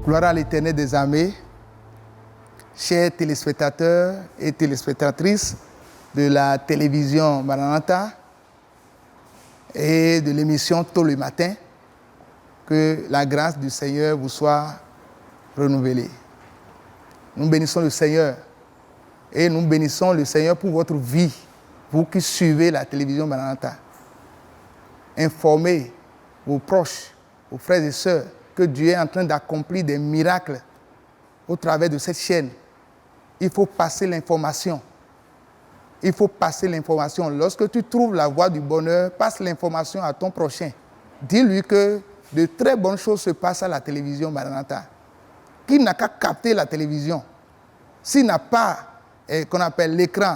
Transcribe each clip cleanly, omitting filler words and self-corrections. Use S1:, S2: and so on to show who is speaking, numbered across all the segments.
S1: Gloire à l'Éternel des armées, chers téléspectateurs et téléspectatrices de la télévision Maranatha et de l'émission Tôt le matin, que la grâce du Seigneur vous soit renouvelée. Nous bénissons le Seigneur et nous bénissons le Seigneur pour votre vie, vous qui suivez la télévision Maranatha. Informez vos proches, vos frères et sœurs, que Dieu est en train d'accomplir des miracles au travers de cette chaîne. Il faut passer l'information. Il faut passer l'information. Lorsque tu trouves la voie du bonheur, passe l'information à ton prochain. Dis-lui que de très bonnes choses se passent à la télévision Maranatha. Qui n'a qu'à capter la télévision. S'il n'a pas qu'on appelle l'écran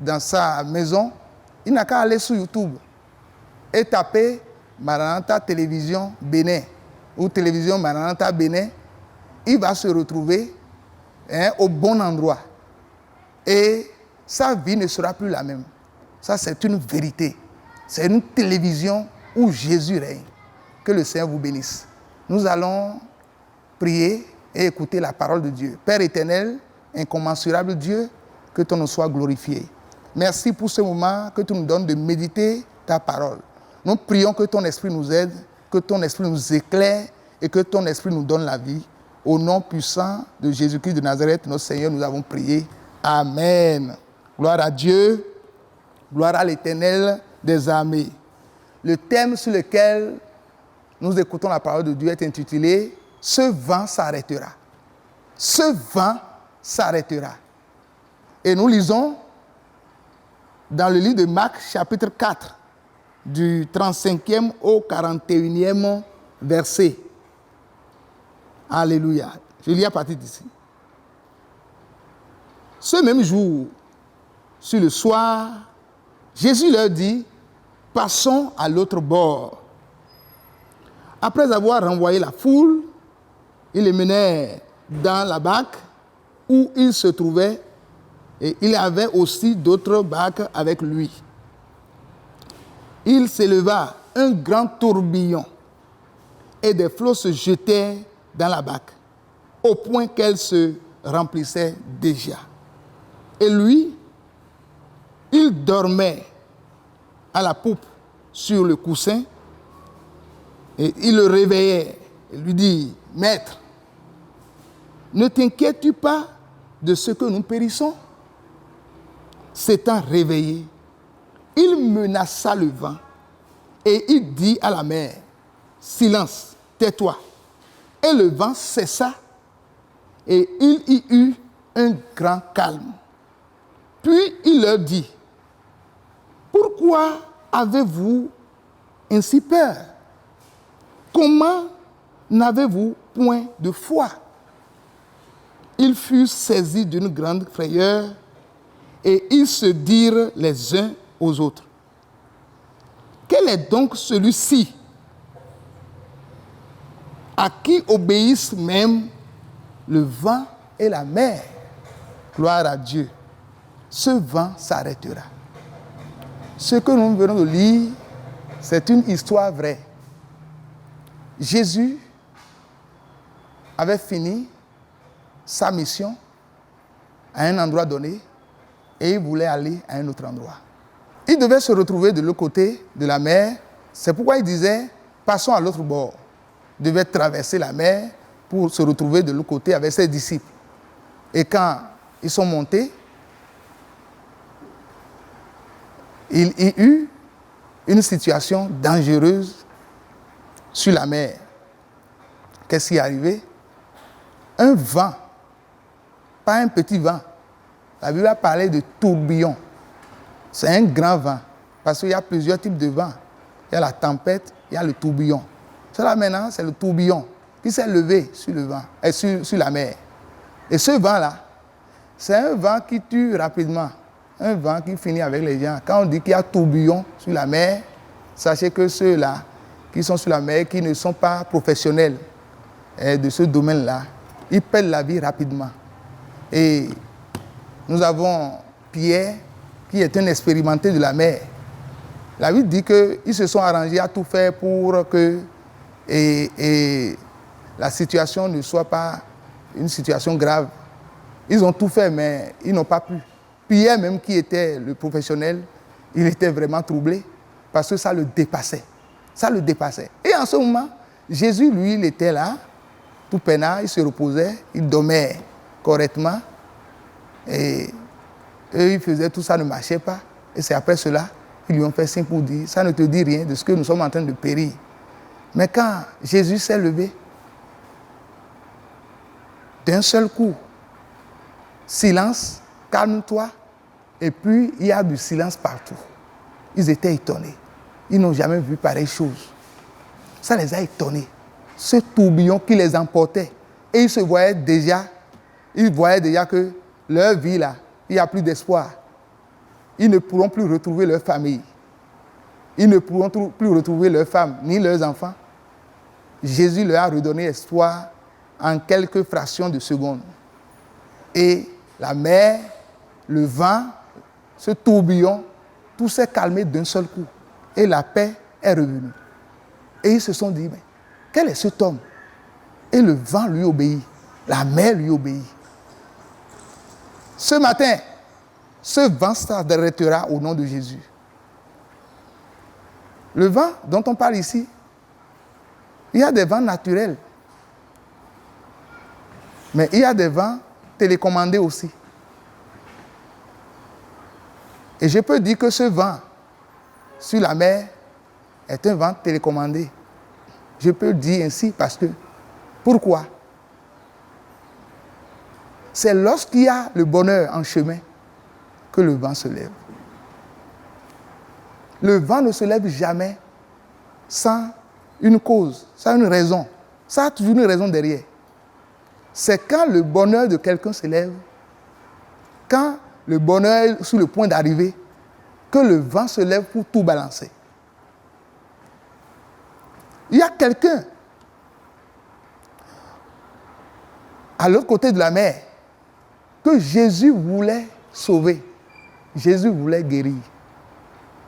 S1: dans sa maison, il n'a qu'à aller sur YouTube et taper Maranatha Télévision Bénin ou Télévision Maranatha Bénin. Il va se retrouver au bon endroit. Et sa vie ne sera plus la même. Ça, c'est une vérité. C'est une télévision où Jésus règne. Que le Seigneur vous bénisse. Nous allons prier et écouter la parole de Dieu. Père éternel, incommensurable Dieu, que ton nom soit glorifié. Merci pour ce moment que tu nous donnes de méditer ta parole. Nous prions que ton esprit nous aide, que ton esprit nous éclaire et que ton esprit nous donne la vie. Au nom puissant de Jésus-Christ de Nazareth, notre Seigneur, nous avons prié. Amen. Gloire à Dieu, gloire à l'Éternel des armées. Le thème sur lequel nous écoutons la parole de Dieu est intitulé « Ce vent s'arrêtera ». Ce vent s'arrêtera. Et nous lisons dans le livre de Marc, chapitre 4, du 35e au 41e verset. Alléluia. Je lis à partir d'ici. Ce même jour, sur le soir, Jésus leur dit, passons à l'autre bord. Après avoir renvoyé la foule, il les menait dans la barque où il se trouvait et il avait aussi d'autres barques avec lui. Il s'éleva un grand tourbillon et des flots se jetaient dans la barque, au point qu'elle se remplissait déjà. Et lui, il dormait à la poupe sur le coussin, et il le réveillait et lui dit, « Maître, ne t'inquiètes-tu pas de ce que nous périssons ?» S'étant réveillé, il menaça le vent et il dit à la mer, « Silence, tais-toi. » Et le vent cessa et il y eut un grand calme. Puis il leur dit, « Pourquoi avez-vous ainsi peur? Comment n'avez-vous point de foi ?» Ils furent saisis d'une grande frayeur et ils se dirent les uns aux autres, « Quel est donc celui-ci à qui obéissent même le vent et la mer? » Gloire à Dieu. Ce vent s'arrêtera. Ce que nous venons de lire, c'est une histoire vraie. Jésus avait fini sa mission à un endroit donné et il voulait aller à un autre endroit. Il devait se retrouver de l'autre côté de la mer. C'est pourquoi il disait, passons à l'autre bord. Il devait traverser la mer pour se retrouver de l'autre côté avec ses disciples. Et quand ils sont montés, il y eut une situation dangereuse sur la mer. Qu'est-ce qui est arrivé? Un vent, pas un petit vent. La Bible a parlé de tourbillon. C'est un grand vent, parce qu'il y a plusieurs types de vent. Il y a la tempête, il y a le tourbillon. Cela maintenant, c'est le tourbillon qui s'est levé sur le vent, sur la mer. Et ce vent-là, c'est un vent qui tue rapidement. Un vent qui finit avec les gens. Quand on dit qu'il y a tourbillon sur la mer, sachez que ceux-là qui sont sur la mer, qui ne sont pas professionnels de ce domaine-là, ils perdent la vie rapidement. Et nous avons Pierre, qui est un expérimenté de la mer. La Bible dit qu'ils se sont arrangés à tout faire pour que la situation ne soit pas une situation grave. Ils ont tout fait, mais ils n'ont pas pu. Pierre, même qui était le professionnel, il était vraiment troublé parce que ça le dépassait. Ça le dépassait. Et en ce moment, Jésus, lui, il était là, tout peinard, il se reposait, il dormait correctement. Et eux, ils faisaient tout ça, ne marchait pas. Et c'est après cela, ils lui ont fait signe pour dire, ça ne te dit rien de ce que nous sommes en train de périr. Mais quand Jésus s'est levé, d'un seul coup, silence, calme-toi, et puis il y a du silence partout. Ils étaient étonnés. Ils n'ont jamais vu pareille chose. Ça les a étonnés. Ce tourbillon qui les emportait. Et ils voyaient déjà que leur vie là, il n'y a plus d'espoir. Ils ne pourront plus retrouver leur famille. Ils ne pourront plus retrouver leurs femmes, ni leurs enfants. Jésus leur a redonné espoir en quelques fractions de secondes. Et la mer, le vent, ce tourbillon, tout s'est calmé d'un seul coup. Et la paix est revenue. Et ils se sont dit, mais quel est cet homme? Et le vent lui obéit. La mer lui obéit. Ce matin, ce vent s'arrêtera au nom de Jésus. Le vent dont on parle ici, il y a des vents naturels. Mais il y a des vents télécommandés aussi. Et je peux dire que ce vent sur la mer est un vent télécommandé. Je peux dire ainsi parce que, pourquoi? C'est lorsqu'il y a le bonheur en chemin que le vent se lève. Le vent ne se lève jamais sans une cause, sans une raison. Ça a toujours une raison derrière. C'est quand le bonheur de quelqu'un se lève, quand le bonheur est sur le point d'arriver, que le vent se lève pour tout balancer. Il y a quelqu'un à l'autre côté de la mer que Jésus voulait sauver. Jésus voulait guérir.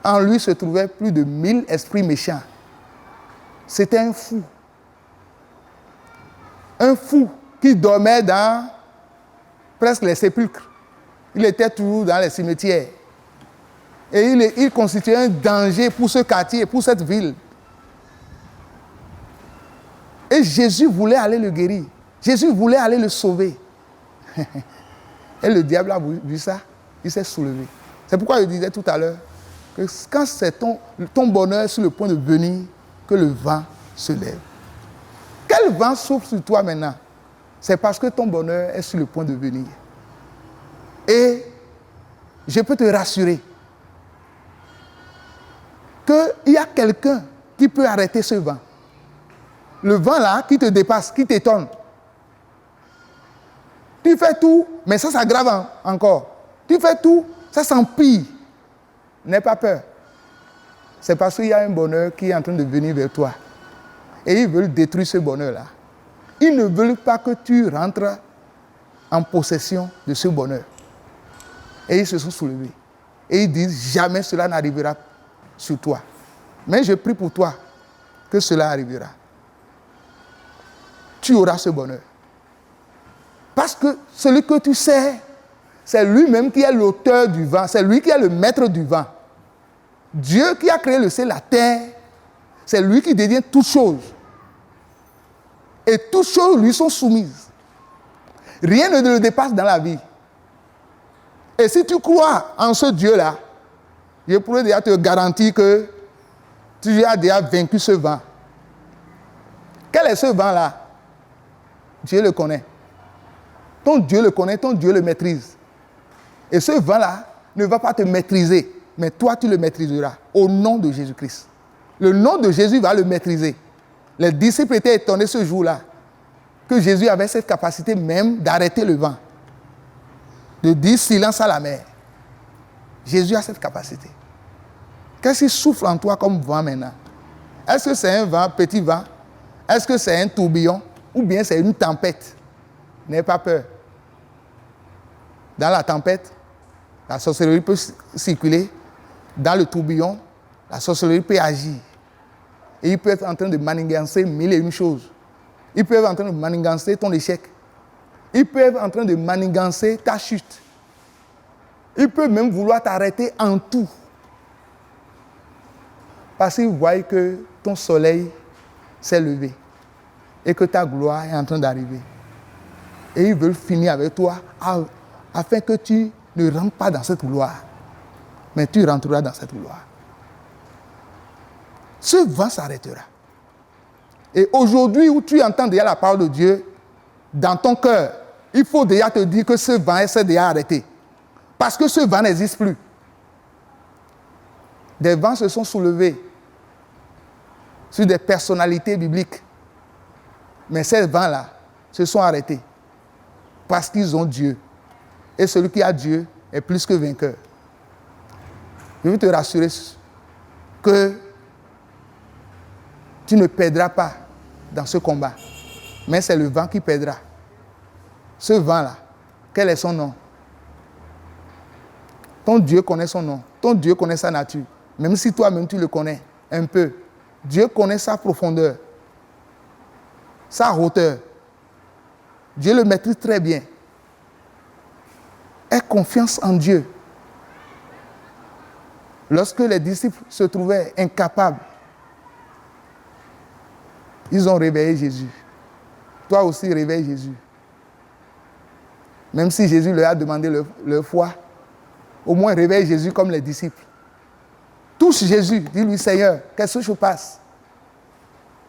S1: En lui se trouvaient plus de 1000 esprits méchants. C'était un fou. Un fou qui dormait dans presque les sépulcres. Il était toujours dans les cimetières. Et il constituait un danger pour ce quartier, pour cette ville. Et Jésus voulait aller le guérir. Jésus voulait aller le sauver. Et le diable a vu ça, il s'est soulevé. C'est pourquoi je disais tout à l'heure que quand c'est ton bonheur sur le point de venir, que le vent se lève. Quel vent souffle sur toi maintenant? C'est parce que ton bonheur est sur le point de venir. Et je peux te rassurer qu'il y a quelqu'un qui peut arrêter ce vent. Le vent là qui te dépasse, qui t'étonne. Tu fais tout, mais ça s'aggrave encore. Tu fais tout, ça s'empire. N'aie pas peur. C'est parce qu'il y a un bonheur qui est en train de venir vers toi. Et ils veulent détruire ce bonheur-là. Ils ne veulent pas que tu rentres en possession de ce bonheur. Et ils se sont soulevés. Et ils disent, jamais cela n'arrivera sur toi. Mais je prie pour toi que cela arrivera. Tu auras ce bonheur. Parce que celui que tu sais, c'est lui-même qui est l'auteur du vent, c'est lui qui est le maître du vent. Dieu qui a créé le ciel et la terre, c'est lui qui détient toutes choses. Et toutes choses lui sont soumises. Rien ne le dépasse dans la vie. Et si tu crois en ce Dieu-là, je pourrais déjà te garantir que tu as déjà vaincu ce vent. Quel est ce vent-là? Dieu le connaît. Ton Dieu le connaît, ton Dieu le maîtrise. Et ce vent-là ne va pas te maîtriser, mais toi tu le maîtriseras au nom de Jésus-Christ. Le nom de Jésus va le maîtriser. Les disciples étaient étonnés ce jour-là que Jésus avait cette capacité même d'arrêter le vent, de dire silence à la mer. Jésus a cette capacité. Qu'est-ce qui souffle en toi comme vent maintenant? Est-ce que c'est un vent, petit vent? Est-ce que c'est un tourbillon? Ou bien c'est une tempête? N'aie pas peur. Dans la tempête, la sorcellerie peut circuler. Dans le tourbillon, la sorcellerie peut agir. Et il peut être en train de manigancer 1001 choses. Ils peuvent être en train de manigancer ton échec. Ils peuvent être en train de manigancer ta chute. Ils peuvent même vouloir t'arrêter en tout. Parce qu'ils voient que ton soleil s'est levé et que ta gloire est en train d'arriver. Et ils veulent finir avec toi afin que tu ne rentres pas dans cette gloire. Mais tu rentreras dans cette gloire. Ce vent s'arrêtera. Et aujourd'hui où tu entends déjà la parole de Dieu, dans ton cœur, il faut déjà te dire que ce vent s'est déjà arrêté. Parce que ce vent n'existe plus. Des vents se sont soulevés sur des personnalités bibliques. Mais ces vents-là se sont arrêtés. Parce qu'ils ont Dieu. Et celui qui a Dieu est plus que vainqueur. Je veux te rassurer que tu ne perdras pas dans ce combat. Mais c'est le vent qui perdra. Ce vent-là, quel est son nom? Ton Dieu connaît son nom. Ton Dieu connaît sa nature. Même si toi-même tu le connais un peu. Dieu connaît sa profondeur, sa hauteur. Dieu le maîtrise très bien. Aie confiance en Dieu. Lorsque les disciples se trouvaient incapables, ils ont réveillé Jésus. Toi aussi, réveille Jésus. Même si Jésus leur a demandé leur foi, au moins réveille Jésus comme les disciples. Touche Jésus, dis-lui, Seigneur, qu'est-ce que je passe?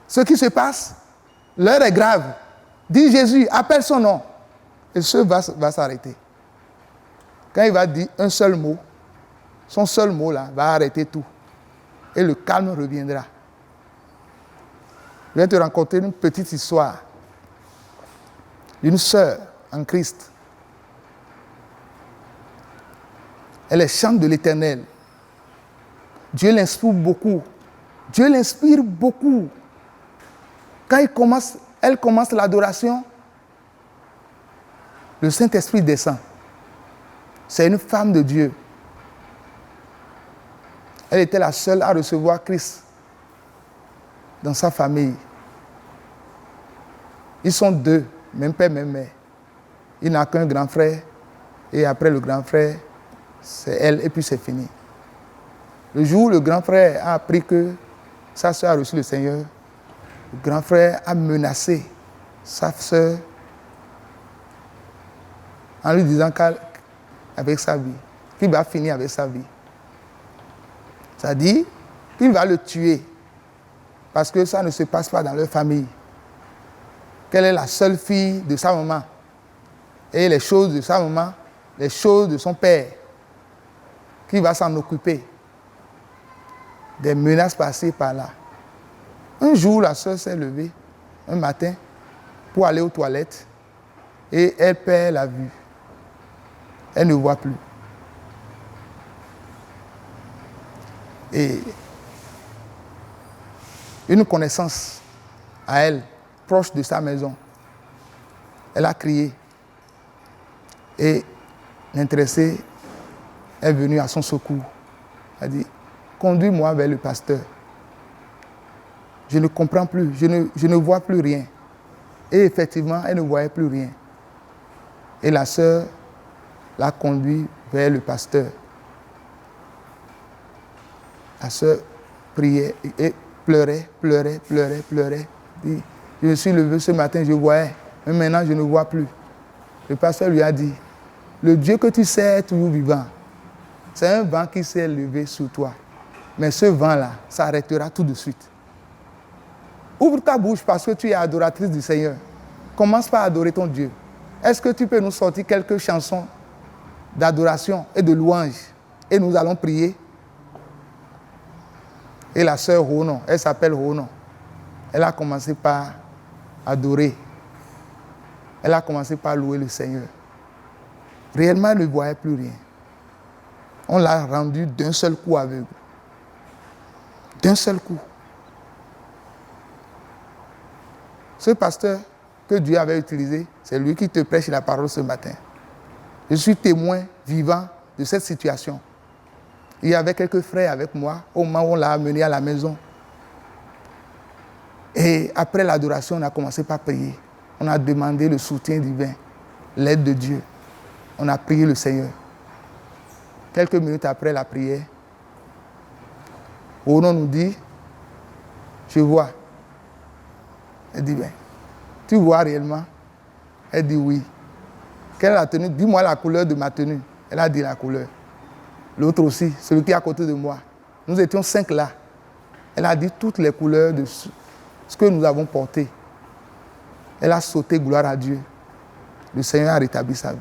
S1: Ce qui se passe, l'heure est grave. Dis Jésus, appelle son nom. Et ce va s'arrêter. Quand il va dire un seul mot, son seul mot là va arrêter tout. Et le calme reviendra. Je vais te raconter une petite histoire d'une sœur en Christ. Elle est chante de l'Éternel. Dieu l'inspire beaucoup. Dieu l'inspire beaucoup. Quand elle commence l'adoration, le Saint-Esprit descend. C'est une femme de Dieu. Elle était la seule à recevoir Christ dans sa famille. Ils sont deux, même père, même mère. Il n'a qu'un grand frère, et après le grand frère, c'est elle, et puis c'est fini. Le jour où le grand frère a appris que sa soeur a reçu le Seigneur, le grand frère a menacé sa soeur en lui disant qu'avec sa vie, qu'il va finir avec sa vie. C'est-à-dire qu'il va le tuer parce que ça ne se passe pas dans leur famille. Qu'elle est la seule fille de sa maman. Et les choses de sa maman, les choses de son père, qui va s'en occuper. Des menaces passées par là. Un jour, la soeur s'est levée, un matin, pour aller aux toilettes, et elle perd la vue. Elle ne voit plus. Et une connaissance à elle, proche de sa maison, elle a crié. Et l'intéressé est venu à son secours. Elle a dit, conduis-moi vers le pasteur. Je ne comprends plus, je ne vois plus rien. Et effectivement, elle ne voyait plus rien. Et la sœur l'a conduit vers le pasteur. La sœur priait et pleurait. Dit, je me suis levé ce matin, je voyais, mais maintenant je ne vois plus. Le pasteur lui a dit, le Dieu que tu sais est toujours vivant. C'est un vent qui s'est levé sur toi. Mais ce vent-là s'arrêtera tout de suite. Ouvre ta bouche parce que tu es adoratrice du Seigneur. Commence par adorer ton Dieu. Est-ce que tu peux nous sortir quelques chansons d'adoration et de louange? Et nous allons prier. Et la sœur Ronon, elle s'appelle Ronon. Elle a commencé par adorer. Elle a commencé par louer le Seigneur. Réellement, elle ne voyait plus rien. On l'a rendu d'un seul coup aveugle. D'un seul coup. Ce pasteur que Dieu avait utilisé, c'est lui qui te prêche la parole ce matin. Je suis témoin vivant de cette situation. Il y avait quelques frères avec moi au moment où on l'a amené à la maison. Et après l'adoration, on a commencé par prier. On a demandé le soutien divin, l'aide de Dieu. On a prié le Seigneur. Quelques minutes après la prière, Ono nous dit, je vois. Elle dit, ben, tu vois réellement? Elle dit oui. Quelle est la tenue? Dis-moi la couleur de ma tenue. Elle a dit la couleur. L'autre aussi, celui qui est à côté de moi. Nous étions 5 là. Elle a dit toutes les couleurs de ce que nous avons porté. Elle a sauté, gloire à Dieu. Le Seigneur a rétabli sa vie.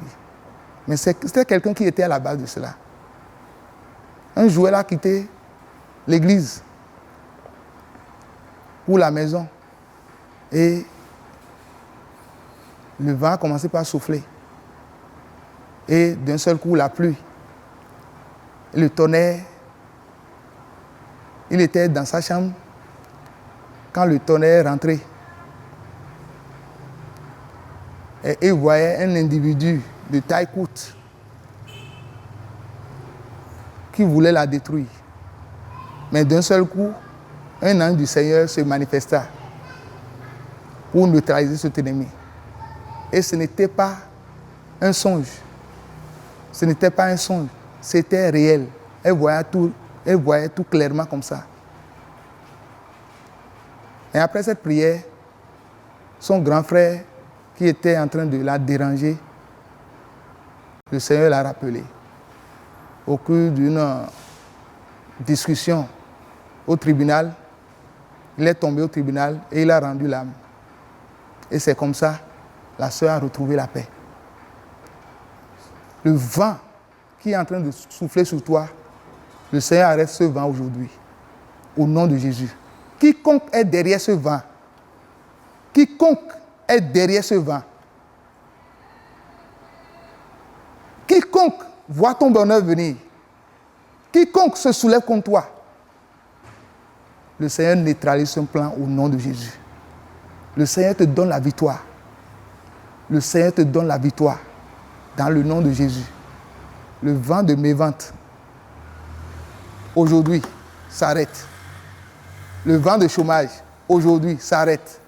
S1: Mais c'était quelqu'un qui était à la base de cela. Un jour, elle a quitté l'église pour la maison. Et le vent a commencé par souffler. Et d'un seul coup, la pluie. Le tonnerre. Il était dans sa chambre quand le tonnerre est rentré. Et il voyait un individu de taille courte qui voulait la détruire. Mais d'un seul coup, un ange du Seigneur se manifesta pour neutraliser cet ennemi. Et ce n'était pas un songe. Ce n'était pas un songe. C'était réel. Elle voyait tout clairement comme ça. Et après cette prière, son grand frère, qui était en train de la déranger, le Seigneur l'a rappelé. Au cours d'une discussion au tribunal, il est tombé au tribunal et il a rendu l'âme. Et c'est comme ça, la sœur a retrouvé la paix. Le vent qui est en train de souffler sur toi, le Seigneur arrête ce vent aujourd'hui. Au nom de Jésus. Quiconque est derrière ce vent, quiconque est derrière ce vent, quiconque voit ton bonheur venir, quiconque se soulève contre toi, le Seigneur neutralise son plan au nom de Jésus. Le Seigneur te donne la victoire. Le Seigneur te donne la victoire dans le nom de Jésus. Le vent de mévente, aujourd'hui, s'arrête. Le vent de chômage, aujourd'hui, s'arrête.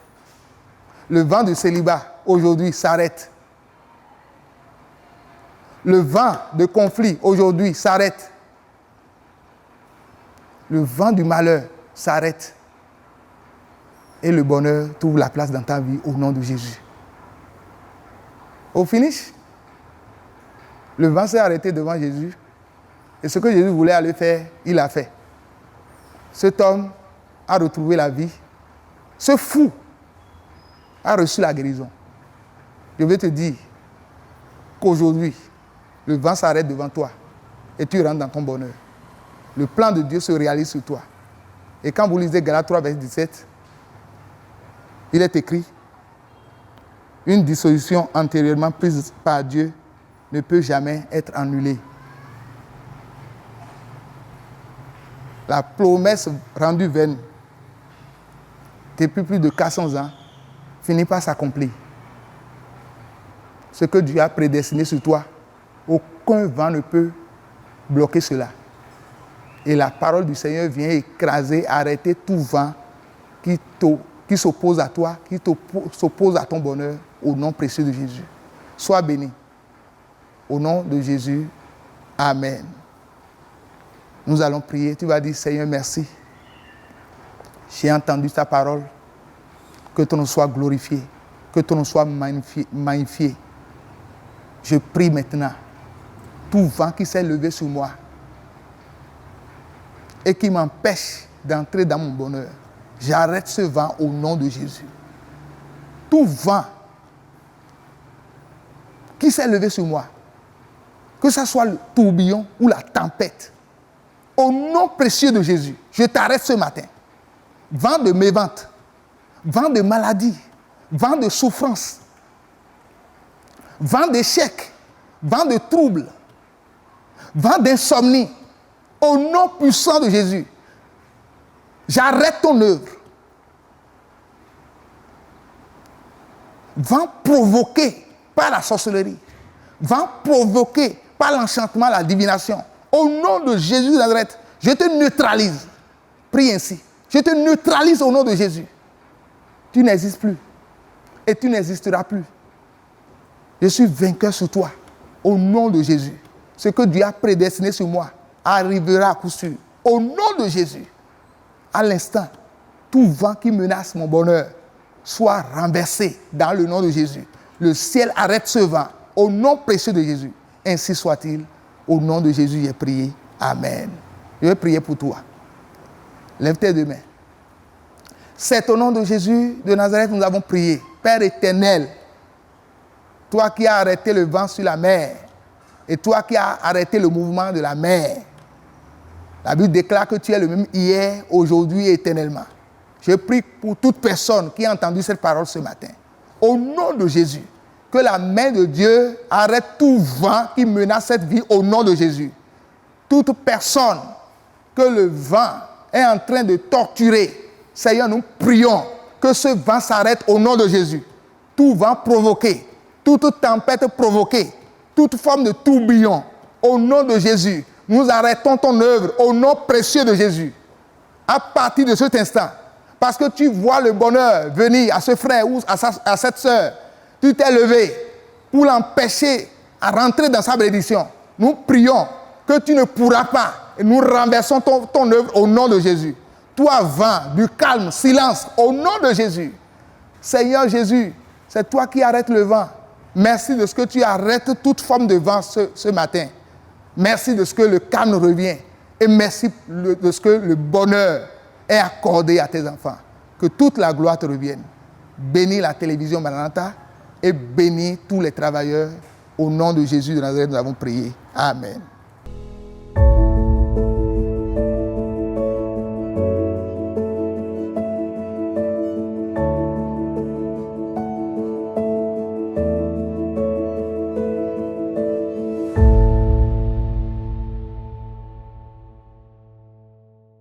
S1: Le vent de célibat, aujourd'hui, s'arrête. Le vent de conflit, aujourd'hui, s'arrête. Le vent du malheur s'arrête. Et le bonheur trouve la place dans ta vie au nom de Jésus. Au finish, le vent s'est arrêté devant Jésus. Et ce que Jésus voulait aller faire, il l'a fait. Cet homme a retrouvé la vie. Ce fou a reçu la guérison. Je vais te dire qu'aujourd'hui, le vent s'arrête devant toi et tu rentres dans ton bonheur. Le plan de Dieu se réalise sur toi. Et quand vous lisez Galates 3, verset 17, il est écrit, une dissolution antérieurement prise par Dieu ne peut jamais être annulée. La promesse rendue vaine depuis plus de 400 ans finit par s'accomplir. Ce que Dieu a prédestiné sur toi, aucun vent ne peut bloquer cela. Et la parole du Seigneur vient écraser, arrêter tout vent qui s'oppose à toi, qui s'oppose à ton bonheur, au nom précieux de Jésus. Sois béni. Au nom de Jésus, amen. Nous allons prier. Tu vas dire, Seigneur, merci. J'ai entendu ta parole. Que ton nom soit glorifié. Que ton nom soit magnifié. Je prie maintenant. Tout vent qui s'est levé sur moi et qui m'empêche d'entrer dans mon bonheur, j'arrête ce vent au nom de Jésus. Tout vent qui s'est levé sur moi, que ce soit le tourbillon ou la tempête, au nom précieux de Jésus, je t'arrête ce matin. Vent de mévente, vent de maladie, vent de souffrance, vent d'échec, vent de trouble, vent d'insomnie, au nom puissant de Jésus, j'arrête ton œuvre. Vent provoqué par la sorcellerie, vent provoqué par l'enchantement, la divination, au nom de Jésus de Nazareth, je te neutralise. Prie ainsi. Je te neutralise au nom de Jésus. Tu n'existes plus. Et tu n'existeras plus. Je suis vainqueur sur toi. Au nom de Jésus. Ce que Dieu a prédestiné sur moi arrivera à coup sûr. Au nom de Jésus. À l'instant, tout vent qui menace mon bonheur soit renversé dans le nom de Jésus. Le ciel arrête ce vent. Au nom précieux de Jésus. Ainsi soit-il. Au nom de Jésus, j'ai prié. Amen. Je vais prier pour toi. Lève tes deux mains. C'est au nom de Jésus de Nazareth que nous avons prié. Père éternel, toi qui as arrêté le vent sur la mer, et toi qui as arrêté le mouvement de la mer, la Bible déclare que tu es le même hier, aujourd'hui et éternellement. Je prie pour toute personne qui a entendu cette parole ce matin. Au nom de Jésus, que la main de Dieu arrête tout vent qui menace cette vie au nom de Jésus. Toute personne que le vent est en train de torturer, Seigneur, nous prions que ce vent s'arrête au nom de Jésus. Tout vent provoqué, toute tempête provoquée, toute forme de tourbillon, au nom de Jésus, nous arrêtons ton œuvre au nom précieux de Jésus. À partir de cet instant, parce que tu vois le bonheur venir à ce frère ou à cette sœur, tu t'es levé pour l'empêcher à rentrer dans sa bénédiction. Nous prions que tu ne pourras pas, et nous renversons ton œuvre au nom de Jésus. Toi, vent, du calme, silence, au nom de Jésus. Seigneur Jésus, c'est toi qui arrêtes le vent. Merci de ce que tu arrêtes toute forme de vent ce matin. Merci de ce que le calme revient. Et merci de ce que le bonheur est accordé à tes enfants. Que toute la gloire te revienne. Bénis la télévision Maranatha et bénis tous les travailleurs. Au nom de Jésus de Nazareth, nous avons prié. Amen.